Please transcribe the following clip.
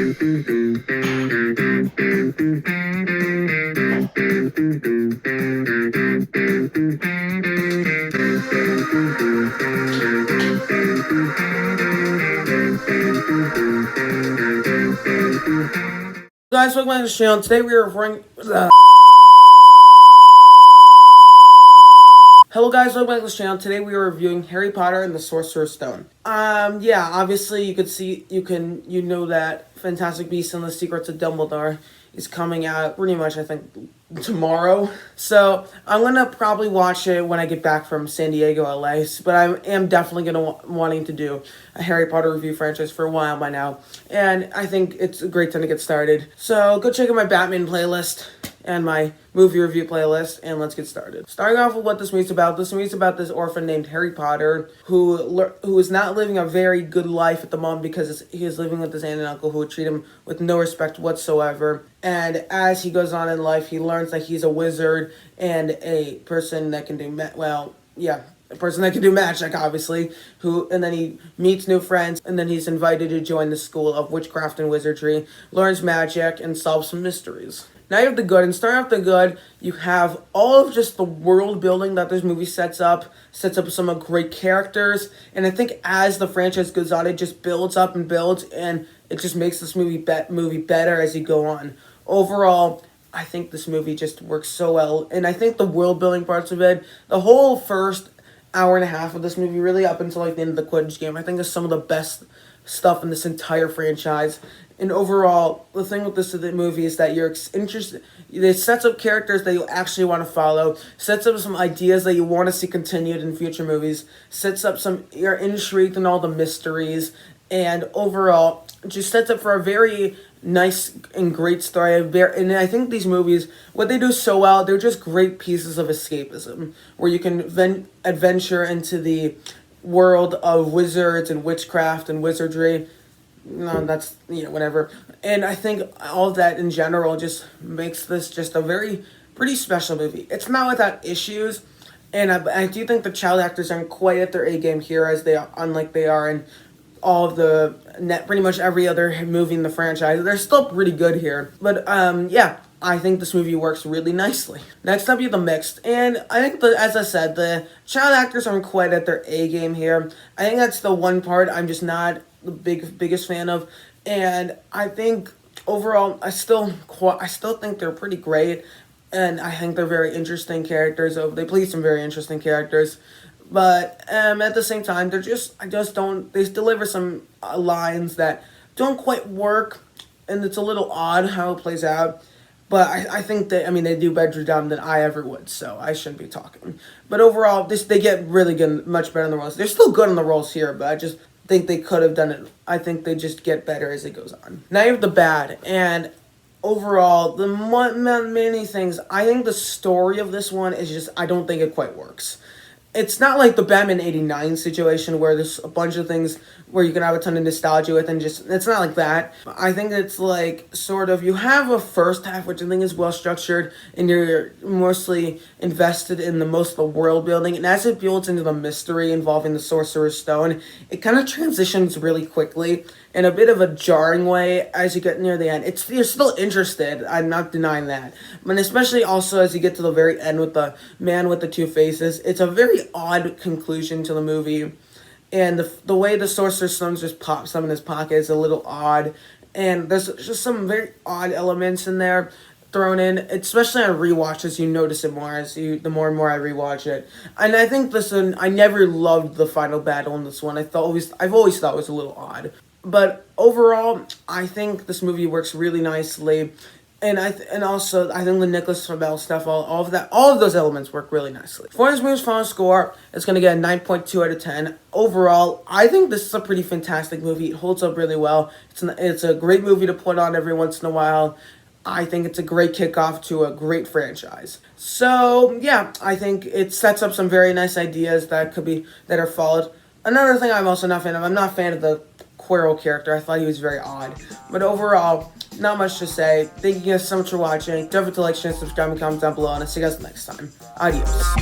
Guys, welcome back to the channel. Today we are reviewing. Hello guys, welcome back to the channel. Today we are reviewing Harry Potter and the Sorcerer's Stone. Yeah, obviously you know that Fantastic Beasts and the Secrets of Dumbledore is coming out pretty much, I think, tomorrow. So I'm gonna probably watch it when I get back from San Diego, LA. But I am definitely wanting to do a Harry Potter review franchise for a while by now, and I think it's a great time to get started. So go check out my Batman playlist and my movie review playlist, and let's get started. Starting off with what this movie's about. This movie's about this orphan named Harry Potter who is not living a very good life at the moment because he is living with his aunt and uncle who would treat him with no respect whatsoever. And as he goes on in life, he learns that he's a wizard and a person that can do a person that can do magic, obviously, and then he meets new friends, and then he's invited to join the School of Witchcraft and Wizardry, learns magic, and solves some mysteries. Now you have the good, and starting off the good, you have all of just the world building that this movie sets up some great characters, and I think as the franchise goes on, it just builds up and builds, and it just makes this movie better as you go on. Overall, I think this movie just works so well, and I think the world building parts of it, the whole first hour and a half of this movie, really up until like the end of the Quidditch game, I think is some of the best stuff in this entire franchise. And overall, the thing with this movie is that you're interested. It sets up characters that you actually want to follow, sets up some ideas that you want to see continued in future movies, sets up you're intrigued in all the mysteries, and overall, just sets up for a very nice and great story. And I think these movies, what they do so well, they're just great pieces of escapism, where you can adventure into the world of wizards and witchcraft and wizardry. No, that's, whatever. And I think all of that in general just makes this just a pretty special movie. It's not without issues, and I do think the child actors aren't quite at their A game here, unlike they are in all of pretty much every other movie in the franchise. They're still pretty good here. But, yeah, I think this movie works really nicely. Next up, you have the mixed. And I think, as I said, the child actors aren't quite at their A game here. I think that's the one part I'm just not the biggest fan of. And I think, overall, I still think they're pretty great. And I think they're very interesting characters. They play some very interesting characters. But at the same time, they deliver some lines that don't quite work, and it's a little odd how it plays out. But I think they do better job than I ever would, so I shouldn't be talking. But overall, they get really good, much better in the roles. They're still good in the roles here, but I just think they could have done it. I think they just get better as it goes on. Now you have the bad, and overall, many things. I think the story of this one is just, I don't think it quite works. It's not like the Batman 89 situation where there's a bunch of things where you can have a ton of nostalgia with, and it's not like that. I think it's like, sort of, you have a first half which I think is well structured, and you're mostly invested in most of the world building, and as it builds into the mystery involving the Sorcerer's Stone, it kind of transitions really quickly in a bit of a jarring way as you get near the end. You're still interested, I'm not denying that. But especially also as you get to the very end with the man with the two faces, it's a very odd conclusion to the movie. And the way the Sorcerer's Stone just pops up in his pocket is a little odd. And there's just some very odd elements in there thrown in, especially on rewatches. You notice it more the more and more I rewatch it. And I think I never loved the final battle in this one. I've always thought it was a little odd. But overall, I think this movie works really nicely, and also I think the Nicholas Flamel stuff, all of those elements work really nicely. For this movie's final score, it's gonna get a 9.2 out of 10. Overall, I think this is a pretty fantastic movie. It holds up really well. It's a great movie to put on every once in a while. I think it's a great kickoff to a great franchise. So yeah, I think it sets up some very nice ideas that are followed. Another thing I'm also not a fan of. I'm not a fan of the Quirrell character. I thought he was very odd. But overall, not much to say. Thank you guys so much for watching. Don't forget to like, share, subscribe, and comment down below. And I'll see you guys next time. Adios.